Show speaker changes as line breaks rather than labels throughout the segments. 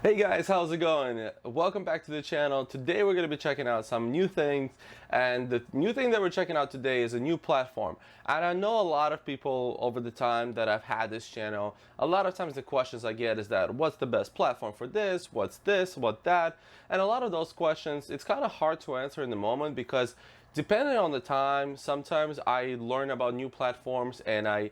Hey guys, how's it going? Welcome back to the channel. Today we're going to be checking out some new things, and the new thing that we're checking out today is a new platform. And I know a lot of people over the time that I've had this channel, a lot of times the questions I get is that what's the best platform for this, what's this, what that, and a lot of those questions it's kind of hard to answer in the moment because depending on the time, sometimes I learn about new platforms and I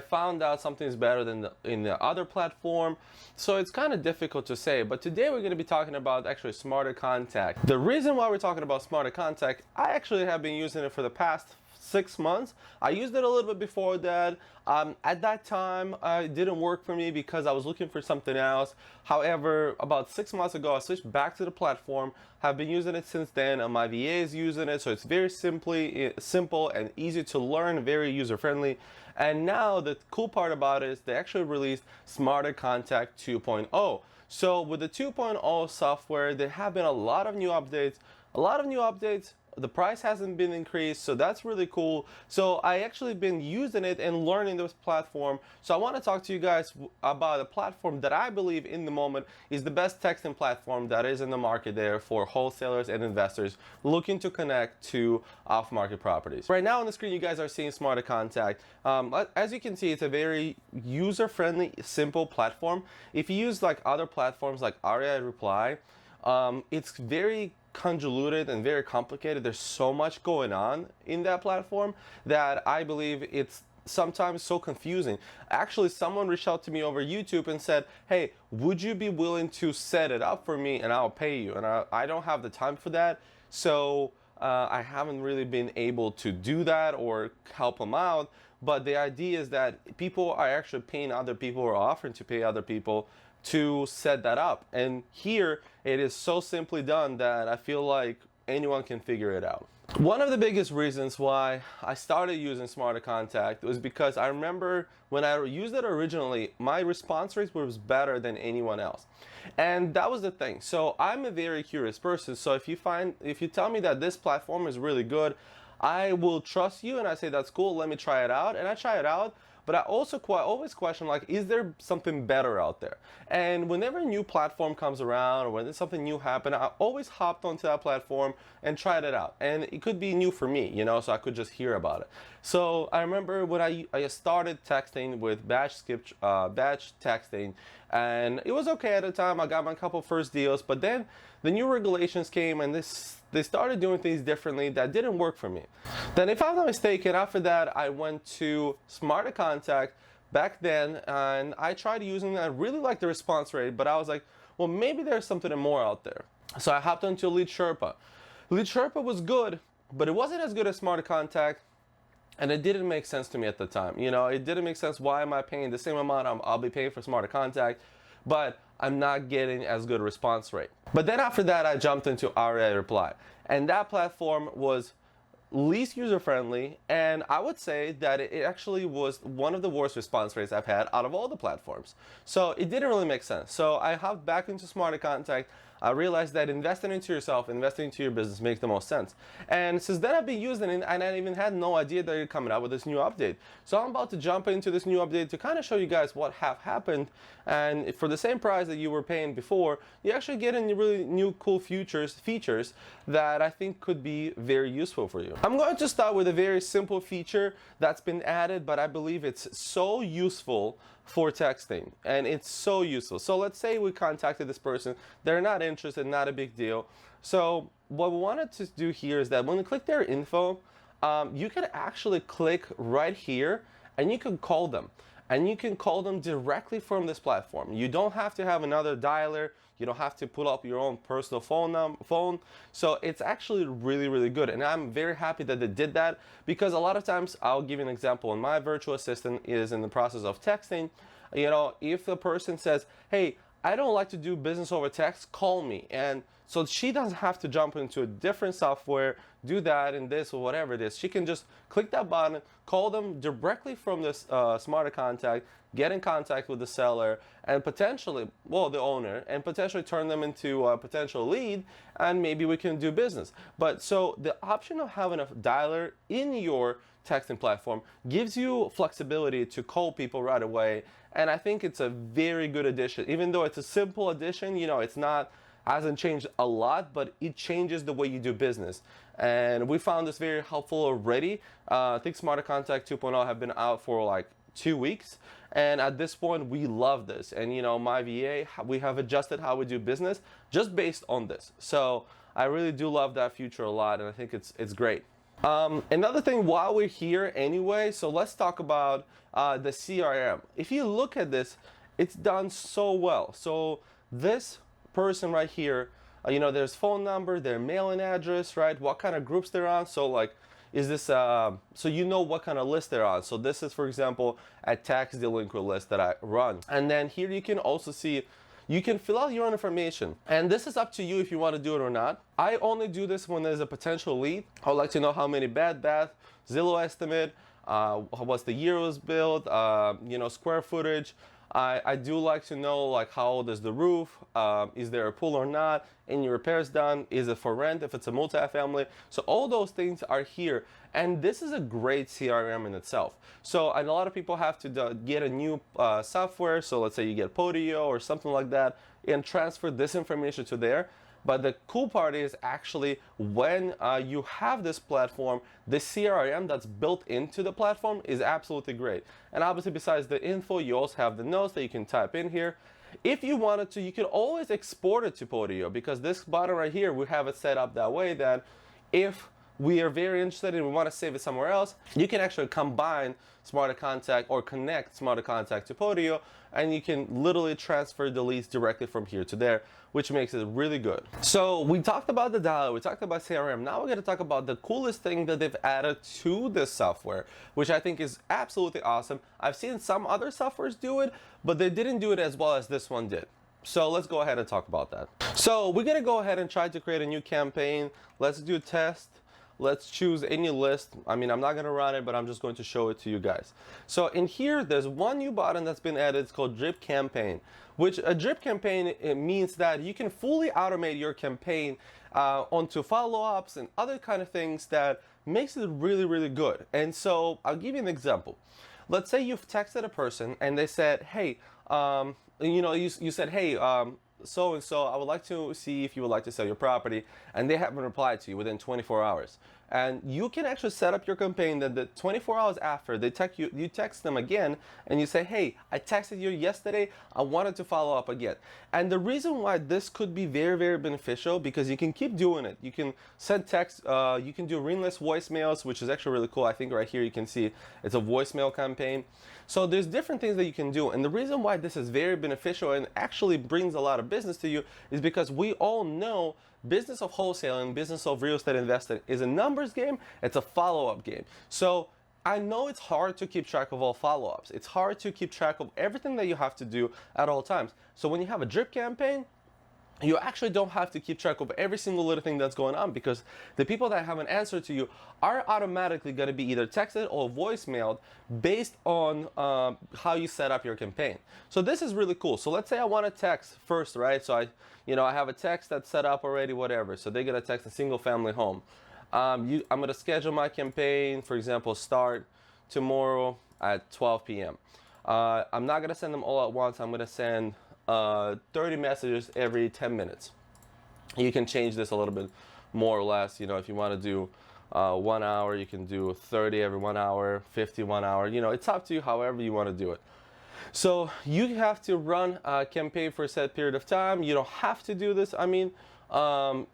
found out something is better than in the other platform. So it's kind of difficult to say. But today we're going to be talking about actually Smarter Contact. The reason why we're talking about Smarter Contact, I actually have been using it for the past 6 months. I used it a little bit before that. At that time, it didn't work for me because I was looking for something else. However, about 6 months ago, I switched back to the platform. Have been using it since then, and my VA is using it, so it's very simple and easy to learn, very user-friendly. And now the cool part about it is they actually released Smarter Contact 2.0. So with the 2.0 software, there have been a lot of new updates. The price hasn't been increased, so that's really cool. So I actually been using it and learning this platform. So I want to talk to you guys about a platform that I believe in the moment is the best texting platform that is in the market there for wholesalers and investors looking to connect to off-market properties. Right now on the screen, you guys are seeing Smarter Contact. As you can see, it's a very user-friendly, simple platform. If you use like other platforms like REI Reply, it's very convoluted and very complicated. There's so much going on in that platform that I believe it's sometimes so confusing. Actually, someone reached out to me over YouTube and said, hey, would you be willing to set it up for me and I'll pay you? And I don't have the time for that. So I haven't really been able to do that or help them out. But the idea is that people are actually paying other people or offering to pay other people to set that up. And here it is so simply done that I feel like anyone can figure it out. One of the biggest reasons why I started using Smarter Contact was because I remember when I used it originally, my response rate was better than anyone else. And that was the thing. So I'm a very curious person. So if you tell me that this platform is really good, I will trust you and I say that's cool, let me try it out. And I try it out. But I also always question, like, is there something better out there? And whenever a new platform comes around or when there's something new happen, I always hopped onto that platform and tried it out. And it could be new for me, you know, so I could just hear about it. So I remember when I started texting with batch texting, and it was okay at the time. I got my couple first deals, but then the new regulations came and they started doing things differently that didn't work for me. Then, if I'm not mistaken, after that, I went to Smarter Contact back then, and I tried using that. I really liked the response rate, but I was like, well, maybe there's something more out there. So I hopped onto Lead Sherpa. Lead Sherpa was good, but it wasn't as good as Smarter Contact, and it didn't make sense to me at the time. You know, it didn't make sense. Why am I paying the same amount I'll be paying for Smarter Contact, but I'm not getting as good a response rate? But then after that, I jumped into REI Reply, and that platform was least user-friendly, and I would say that it actually was one of the worst response rates I've had out of all the platforms. So it didn't really make sense. So I hopped back into Smarter Contact. I realized that investing into yourself, investing into your business makes the most sense. And since then I've been using it, and I even had no idea that you're coming out with this new update. So I'm about to jump into this new update to kind of show you guys what have happened. And for the same price that you were paying before, you actually get any really new cool features that I think could be very useful for you. I'm going to start with a very simple feature that's been added, but I believe it's so useful for texting, and it's so useful. So let's say we contacted this person, they're not interested, not a big deal. So what we wanted to do here is that when you click their info, you can actually click right here and you can call them. And you can call them directly from this platform. You don't have to have another dialer. You don't have to pull up your own personal phone. So it's actually really, really good. And I'm very happy that they did that, because a lot of times, I'll give you an example. When my virtual assistant is in the process of texting, you know, if the person says, hey, I don't like to do business over text, call me. And so she doesn't have to jump into a different software, do that and this or whatever it is. She can just click that button, call them directly from this Smarter Contact, get in contact with the seller and potentially, well, the owner, and potentially turn them into a potential lead, and maybe we can do business. But so the option of having a dialer in your texting platform, gives you flexibility to call people right away. And I think it's a very good addition. Even though it's a simple addition, you know, it's not, hasn't changed a lot, but it changes the way you do business. And we found this very helpful already. I think Smarter Contact 2.0 have been out for like 2 weeks. And at this point, we love this. And, you know, my VA, we have adjusted how we do business just based on this. So I really do love that feature a lot, and I think it's great. Another thing while we're here anyway, so let's talk about the CRM. If you look at this, it's done so well. So this person right here, you know, there's phone number, their mailing address, right? What kind of groups they're on. So like, is this, so you know what kind of list they're on. So this is, for example, a tax delinquent list that I run. And then here you can also see, you can fill out your own information. And this is up to you if you want to do it or not. I only do this when there's a potential lead. I would like to know how many bed, bath, Zillow estimate, what's the year it was built, you know, square footage. I do like to know like how old is the roof, is there a pool or not, any repairs done, is it for rent if it's a multi-family. So all those things are here, and this is a great CRM in itself. So and a lot of people have to get a new software, so let's say you get Podio or something like that, and transfer this information to there. But the cool part is actually when you have this platform, the CRM that's built into the platform is absolutely great. And obviously besides the info, you also have the notes that you can type in here. If you wanted to, you could always export it to Podio, because this button right here, we have it set up that way that if we are very interested and we want to save it somewhere else, you can actually combine Smarter Contact or connect Smarter Contact to Podio, and you can literally transfer the leads directly from here to there, which makes it really good. So we talked about the dial, we talked about CRM. Now we're going to talk about the coolest thing that they've added to this software, which I think is absolutely awesome. I've seen some other softwares do it, but they didn't do it as well as this one did. So let's go ahead and talk about that. So we're going to go ahead and try to create a new campaign. Let's do a test. Let's choose any list. I mean, I'm not going to run it, but I'm just going to show it to you guys. So in here, there's one new button that's been added. It's called Drip Campaign, which a drip campaign, it means that you can fully automate your campaign onto follow-ups and other kind of things that makes it really, really good. And so I'll give you an example. Let's say you've texted a person and they said, hey, you know, you said, hey, so-and-so, I would like to see if you would like to sell your property, and they haven't replied to you within 24 hours. And you can actually set up your campaign that the 24 hours after they text you, you text them again and you say, hey, I texted you yesterday, I wanted to follow up again. And the reason why this could be very, very beneficial, because you can keep doing it. You can send text, you can do ringless voicemails, which is actually really cool. I think right here you can see it's a voicemail campaign. So there's different things that you can do. And the reason why this is very beneficial and actually brings a lot of business to you is because we all know business of wholesale and business of real estate investing is a numbers game. It's a follow-up game. So I know it's hard to keep track of all follow-ups. It's hard to keep track of everything that you have to do at all times. So when you have a drip campaign, you actually don't have to keep track of every single little thing that's going on, because the people that haven't answered to you are automatically going to be either texted or voicemailed based on how you set up your campaign. So this is really cool. So let's say I want to text first, right? So I have a text that's set up already, whatever. So they're going to text a single family home. I'm going to schedule my campaign, for example, start tomorrow at 12 p.m. I'm not going to send them all at once. I'm going to send 30 messages every 10 minutes. You can change this a little bit more or less. You know, if you want to do 1 hour, you can do 30 every 1 hour, 50 1 hour. You know, it's up to you however you want to do it. So you have to run a campaign for a set period of time. You don't have to do this. I mean,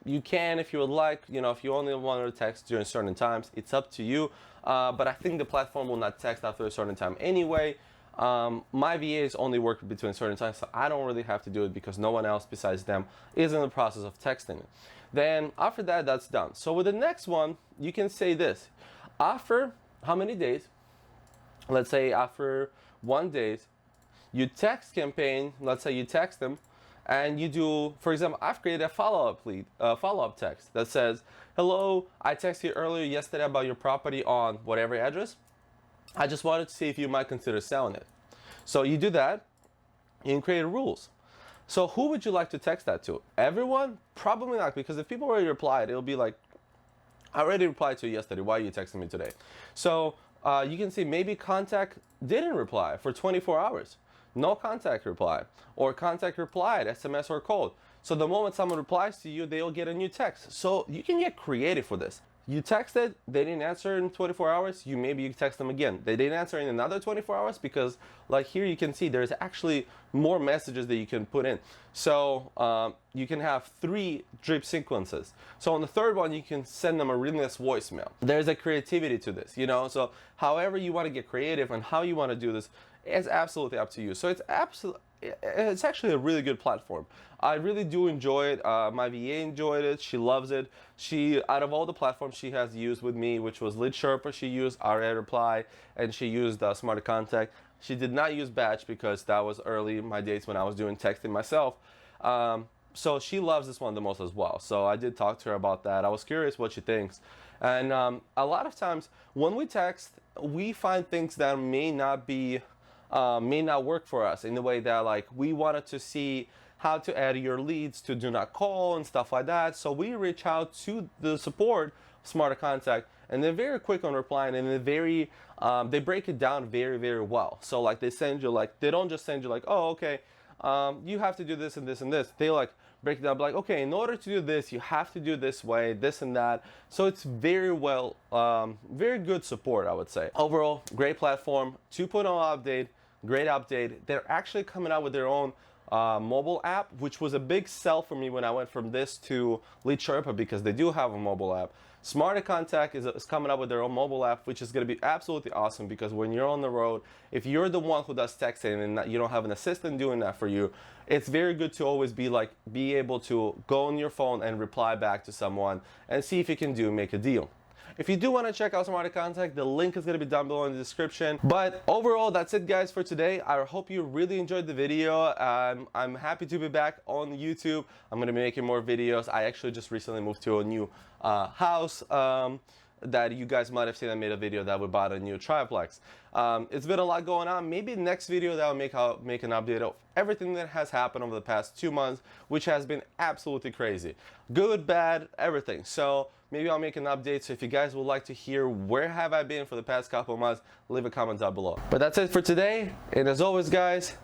you can if you would like. You know, if you only want to text during certain times, it's up to you. But I think the platform will not text after a certain time anyway. My VAs only work between certain times, so I don't really have to do it because no one else besides them is in the process of texting it. Then after that, that's done. So with the next one, you can say this. After how many days? Let's say after 1 day, you text campaign, let's say you text them, and you do, for example, I've created a follow-up text that says, hello, I texted you earlier yesterday about your property on whatever address. I just wanted to see if you might consider selling it. So you do that, you can create rules. So who would you like to text that to? Everyone? Probably not, because if people already replied, it'll be like, I already replied to you yesterday, why are you texting me today? So you can see maybe contact didn't reply for 24 hours. No contact reply, or contact replied, SMS or call. So the moment someone replies to you, they'll get a new text. So you can get creative with this. You texted, they didn't answer in 24 hours, maybe you text them again. They didn't answer in another 24 hours because like here you can see there's actually more messages that you can put in. So you can have 3 drip sequences. So on the third one, you can send them a ringless voicemail. There's a creativity to this, you know? So however you want to get creative and how you want to do this, it's absolutely up to you. So it's actually a really good platform. I really do enjoy it. My VA enjoyed it. She loves it. Out of all the platforms she has used with me, which was Lead Sherpa, she used RA Reply, and she used Smart Contact. She did not use Batch because that was early in my days when I was doing texting myself. So she loves this one the most as well. So I did talk to her about that. I was curious what she thinks. And a lot of times when we text, we find things that may not work for us in the way that like we wanted to see how to add your leads to do not call and stuff like that. So we reach out to the support Smarter Contact, and they're very quick on replying, and they break it down very, very well. So like they don't just send you like, oh, okay, you have to do this and this and this. They like break it down like, okay, in order to do this, you have to do this way, this and that. So it's very good support, I would say. Overall, great platform, 2.0 update, great update. They're actually coming out with their own mobile app, which was a big sell for me when I went from this to Lead Sherpa, because they do have a mobile app. Smarter Contact is coming up with their own mobile app, which is going to be absolutely awesome, because when you're on the road, if you're the one who does texting and you don't have an assistant doing that for you, it's very good to always be able to go on your phone and reply back to someone and see if you can make a deal. If you do want to check out Smarter Contact, the link is going to be down below in the description. But overall, that's it, guys, for today. I hope you really enjoyed the video. I'm happy to be back on YouTube. I'm going to be making more videos. I actually just recently moved to a new house that you guys might have seen. I made a video that we bought a new triplex. It's been a lot going on. Maybe the next video that I'll make an update of everything that has happened over the past 2 months, which has been absolutely crazy. Good, bad, everything. So maybe I'll make an update. So if you guys would like to hear where have I been for the past couple of months, leave a comment down below. But that's it for today. And as always, guys,